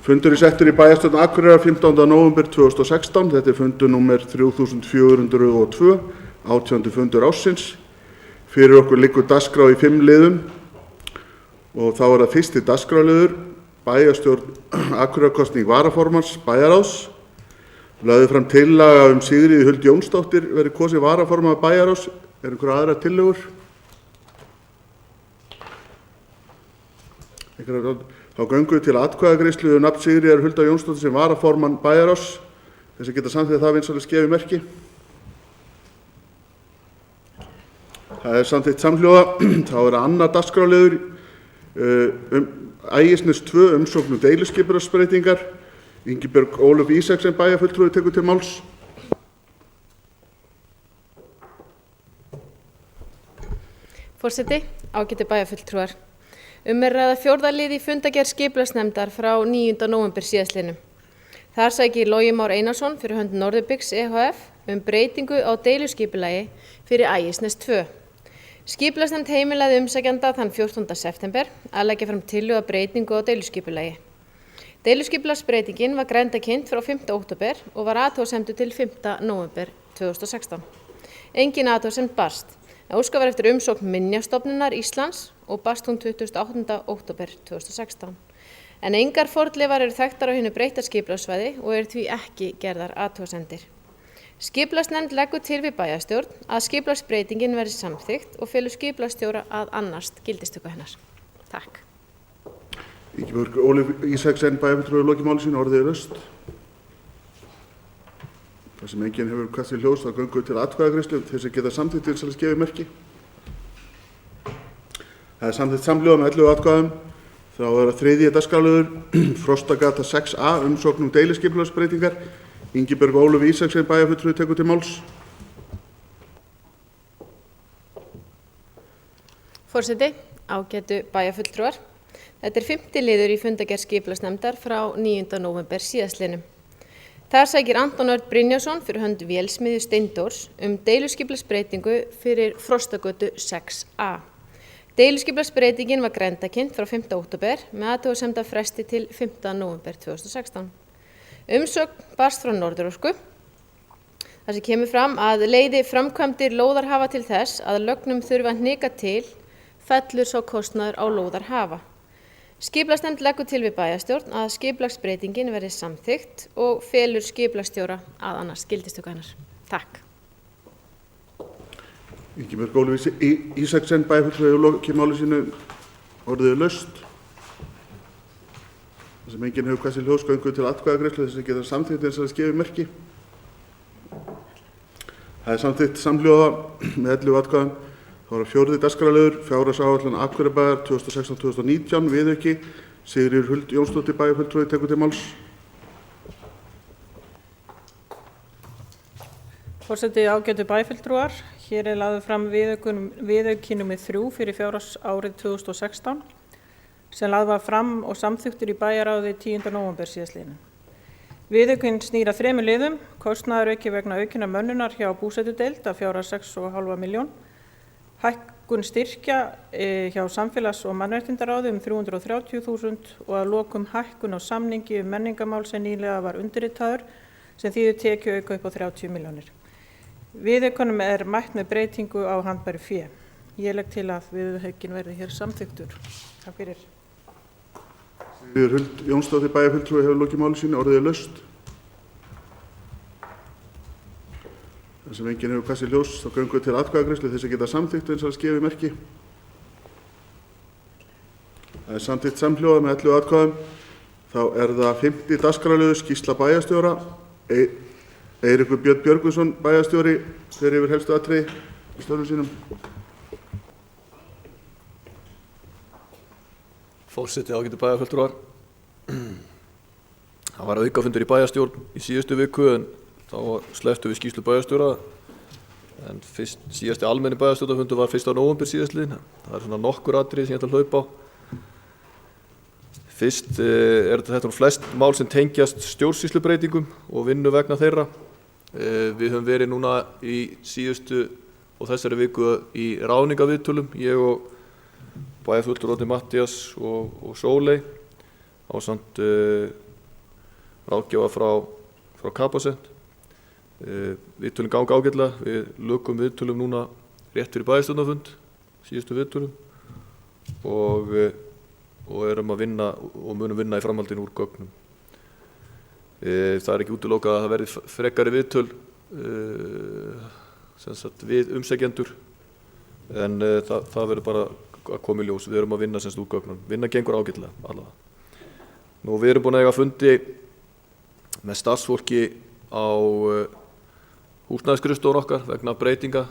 Fundur settur í bæjarstjórn Akureyrar 15. nóvember 2016. Þetta fundur númer 3402, 18. fundur ársins. Fyrir okkur liggur dagskrá í 5 liðum og þá það fyrsti dagskrárliður, bæjarstjórn Akureyrarkosning varaformanns bæjarráðs. Lögðu fram tillaga Sigríði Huld Jónsdóttir verið kosin varaformaður bæjarráðs. Einhverjar aðrar tillögur? Þá göngum við til atkvæðagreiðslu nafn Sigríðar Huldar Jónsdóttir sem varaformann bæjarráðs. Þess að geta samþykkt það vinsamlegast gefi merki. Það samþykkt samhljóða. Þá annar dagskrárliður Ægisnes 2 umsókn deiliskipulagsbreytingar. Ingibjörg Ólöf Ísaksen bæjarfulltrúi tekur til máls. Forseti, ágætu bæjarfulltrúar. Ræða 4. lið í fundargerð skipulagsnefndar frá 9. nóvember síðastliðnum. Þar sækir Logi Már Einarsson fyrir hönd Norðurbyggs ehf. Breytingu á deiluskipulagi fyrir Ægisnes 2. Skipulagsnefnd heimilaði umsækjanda þann 14. september að leggja fram tillögu að breytingu á deiluskipulagi. Deiluskipulagsbreytingin var grenndarkynnt frá 5. október og var athugasemdur til 5. nóvember 2016. Engin athugasemd barst. Óskað var eftir umsókn Minjastofnunar Íslands og barst hún 28. október 2016. En engar fornleifar eru þekktar á hinu breytta skipulagssvæði og eru því ekki gerðar athugasemdir. Skipulagsnefnd leggur til við bæjarstjórn að skipulagsbreytingin verði samþykkt og felur skipulagsstjóra að annast gildistöku hennar. Takk. Ingibjörg Ólöf Ísaksen bæjarfulltrúi lokið máli sínu, orðið laust. Það sem enginn hefur kastið ljós, þá göngum við til atkvæðagreiðslu þess að geta samþykkt vinsamlegast gefi merki. Það samþykkt samhljóða með 11 atkvæðum. Þá það 3. dagskrárliður, Frostagata 6a, umsókn deiliskipulagsbreytingar. Ingibjörg Ólöf Ísaksen bæjarfulltrúi tekur til máls. Forseti, ágætu bæjarfulltrúar. Þetta 5. liður í fundargerð skipulagsnefndar frá 9. nóvember síðastliðnum. Þar sækir Anton Örn Brynjólfsson fyrir hönd Vélsmiðju Steindórs deiluskipulagsbreytingu fyrir Frostagötu 6a. Deiluskipulagsbreytingin var grenndarkynnt frá 5. október með athugasemdafresti til 5. nóvember 2016. Umsögn barst frá Norðurorku. Það sem kemur fram að leiði framkvæmdir lóðarhafa til þess að lögnum þurfi að hnika til, fellur sá kostnaður á lóðarhafa. Skipulagsnefnd leggur til við bæjarstjórn að skipulagsbreytingin verði samþykkt og felur skipulagsstjóra að annast gildistöku hennar. Takk. Ingibjörg Ólöf Ísaksen bæjarfulltrúi lokið máli sínu, orðið laust. Það sem enginn hefur kastið ljós, göngum við til atkvæðagreiðslu þess að geta samþykkt vinsamlegast gefi merki. Það samþykkt samhljóða með 11 atkvæðum. Það 4. dagskrárliður, fjárhagsáætlun Akureyrarbæjar 2016-2019, viðauki. Sigríður Huld Jónsdóttir bæjarfulltrúi tekur til máls. Forseti, ágætu bæjarfulltrúar. Hér lagður fram viðauki nr. 3 fyrir fjárhagsárið 2016 sem lagður var fram og samþykktur í bæjarráði 10. nóvember síðastliðnum. Viðaukinn snýr að 3 liðum, kostnaðarauki vegna aukinnar mönnunar hjá búsetudeild af fjárhæð 6,5 milljón. Hækkun styrkja hjá samfélags- og mannréttindaráði 330.000 og að lokum hækkun á samningi menningarmál sem nýlega var undirritaður sem þýðir tekjuauka upp á 30 milljónir. Viðaukanum mætt með breytingu á handbæru fé. Ég legg til að viðaukinn verði hér samþykktur. Takk fyrir. Sigríður Huld Jónsdóttir bæjarfulltrúi hefur lokið máli sínu, orðið laust. Það sem enginn hefur kastið ljós, þá göngum við til atkvæðagreiðslu þess að geta samþykkt vinsamlegast gefi merki. Það samþykkt samhljóða með 11 atkvæðum. Þá það 5. dagskrárliður, skýrsla bæjarstjóra. Eiríkur Björn Björgvinsson bæjarstjóri fer yfir helstu atriði í störfum sínum. Forseti, ágætu bæjarfulltrúar. Það var aukafundur í bæjarstjórn í síðustu viku en þá slepptum við skýrslu bæjarstjóra en síðasti almenni bæjarstjórnarfundur var 1. nóvember síðastliðinn. Það svona nokkur atriði sem ég ætla að hlaupa á. Fyrst þetta flest mál sem tengjast stjórnsýslubreytingum og vinnu vegna þeirra. Við höfum verið núna í síðustu og þessari viku í ráðningarviðtölum, ég og bæjarfulltrúarnir Matthías og Sóley ásamt ráðgjafa frá Capacent. Viðtölin ganga ágætlega, við lukum viðtölum núna rétt fyrir bæjarstjórnarfund, síðustu viðtölum og erum að vinna og munum vinna í framhaldinu úr gögnum. Það ekki útilokað að það verði frekari viðtöl við umsækjendur en það verður bara að koma í ljós. Við erum að vinna úr gögnum. Vinna gengur ágætlega allavega. Við erum búin að eiga fundi með starfsfólki á húsnæðisskrifstofur okkar vegna breytinga,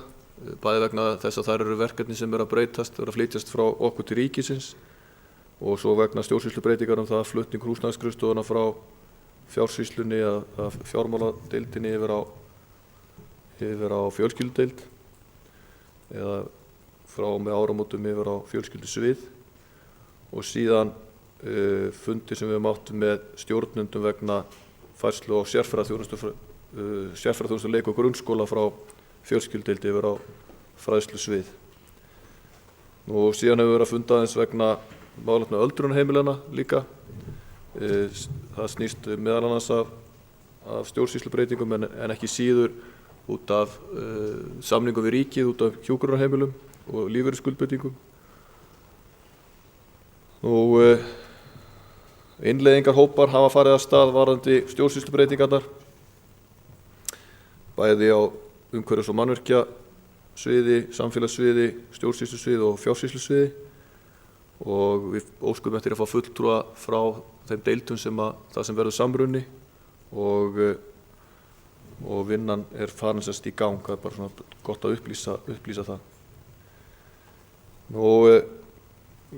bæði vegna þess að þær eru verkefni sem eru að breytast, eru að flytjast frá okkur til ríkisins og svo vegna stjórnsýslubreytingar það flutning húsnæðisskrifstofuna frá fjársýslunni að fjármáladeildinni yfir á fjölskyldudeild eða frá með áramótum yfir á fjölskyldusvið og síðan fundi sem við höfum átt með stjórnendum vegna færslu á sérfræðiþjónustu leik- og grunnskóla frá fjölskyldudeild yfir á fræðslusvið. Síðan hefur verið að funda aðeins vegna málefna öldrunarheimilana líka. Það snýst meðal annars af stjórnsýslubreytingum en ekki síður út af samningum við ríkið, út af hjúkrunarheimilum og lífeyrisskuldbindingum. Innleiðingarhópar hafa farið af stað varðandi stjórnsýslubreytingarnar, bæði á umhverfis- og mannvirkjasviði, samfélagssviði, stjórnsýslusviði og fjársýslusviði og við óskum eftir að fá fulltrúa frá þeim deildum sem verður samruni og vinnan farin í gang. Það bara svona gott að upplýsa það.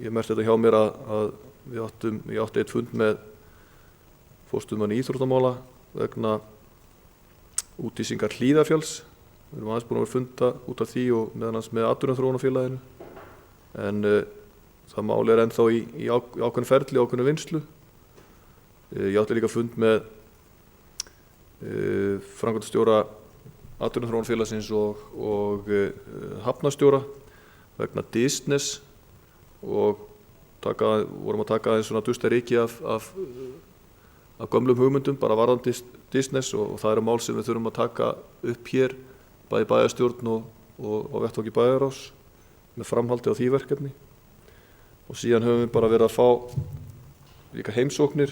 Ég merkti þetta hjá mér að ég átti eitt fund með forstöðumanni íþróttamála vegna útlýsingar Hlíðarfjalls. Við erum aðeins búin að vera funda út af því og meðal annars með Atvinnuþróunarfélaginu en það máli ennþá í ákveðnu ferli, ákveðnu vinnslu. Ég átti líka fund með framkvæmdastjóra Atvinnuþróunarfélagsins og hafnarstjóra vegna Disnes og vorum að taka aðeins svona dustaríki af gömlum hugmyndum bara varðandi Disnes og það eru mál sem við þurfum að taka upp hér bæði bæjarstjórn og vettvangi bæjarráðs með framhaldi á því verkefni. Og síðan höfum við bara verið að fá líka heimsóknir,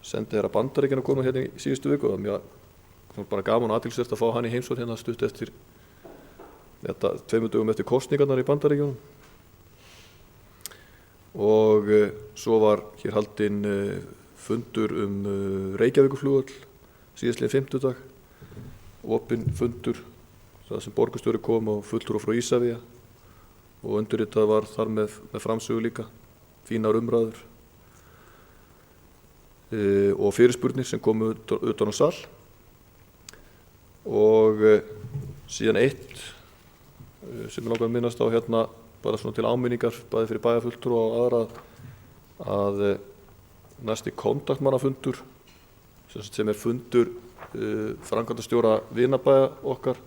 sendiherra Bandaríkjanna koma hérna í síðustu viku og það er bara gaman og athyglisvert að fá hann í heimsókn hérna stutt eftir 2 dögum eftir kosningarnar í Bandaríkjunum. Og svo var hér haldinn fundur Reykjavíkurflugvöll síðastliðinn fimmtudag, opinn fundur það sem borgarstjóri kom og fulltrúar frá Ísafía og undirritað var þar með framsögu líka, fínar umræður og fyrirspurnir sem komu utan á sal. Og síðan eitt sem ég langar að minnast á hérna bara svona til áminningar bæði fyrir bæjarfulltrúa og aðra að næsti kontaktmannafundur sem fundur framkvæmdastjóra vinabæja okkar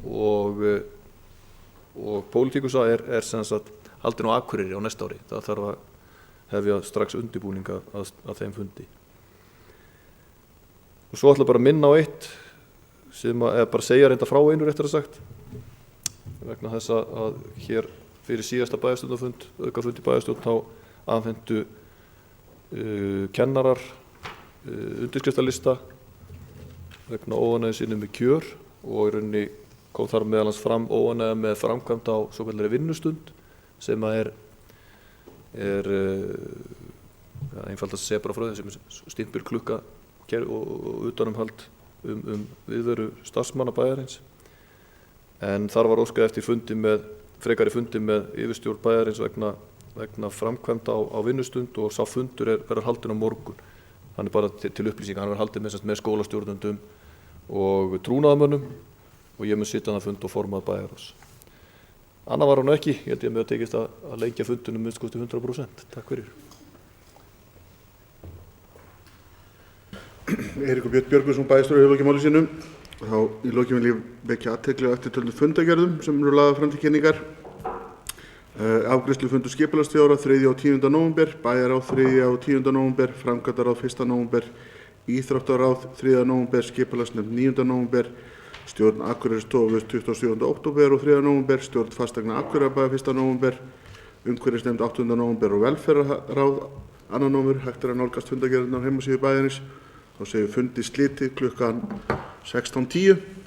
og pólitíkusa sem sagt haldinn á Akureyri á næsta ári. Það þarf að hefja strax undirbúninga að þeim fundi. Og svo ætla bara að minna á eitt sem bara segja reynda frá einu réttar að sagt vegna þess að hér fyrir síðasta bæjarstjórnarfund, aukafundi bæjarstjórn, þá afhentu kennarar undirskriftalista vegna óánægju sinni með kjör og í rauninni kom þar meðal annars fram óánægja með framkvæmd á svokallari vinnustund sem er einfaldast að segja bara frá því sem stimpilklukka og utanumhald viðveru starfsmanna bæjarins. En þar var óskað eftir frekari fundi með yfirstjórn bæjarins vegna framkvæmda á vinnustund og sá fundur verður haldinn á morgun. Hann bara til upplýsingar, hann verður haldinn með skólastjórnendum og trúnaðarmönnum og ég mun sitja þarna fund og formað bæjarráðs. Annað var hann ekki, ég held ég með að tekist að lengja fundunum minnst kosti 100%. Takk fyrir. Eiríkur Björn Björgvinsson bæjarstjóri hefur lokið máli sínu. Þá í lokin vil ég vekja athygli á eftirtöldum fundargerðum sem eru lagðar fram til kynningar. Afgreiðslufundur skipulagsstjóra 3. og 10. nóvember, bæjarráð 3. og 10. nóvember, framkvæmdaráð 1. nóvember, íþróttaráð 3. nóvember, skipulagsnefnd 9. nóvember, stjórn Akureyrarstofu 27. október og 3. nóvember, stjórn fasteigna Akureyrarbæjar 1. nóvember, umhverfisnefnd 8. nóvember og velferðarráð 2. nóvember. Hægt er að nálgast fundargerðirnar á heimasíðu bæjarins. Þá segir fundi slitið klukkan 16:10.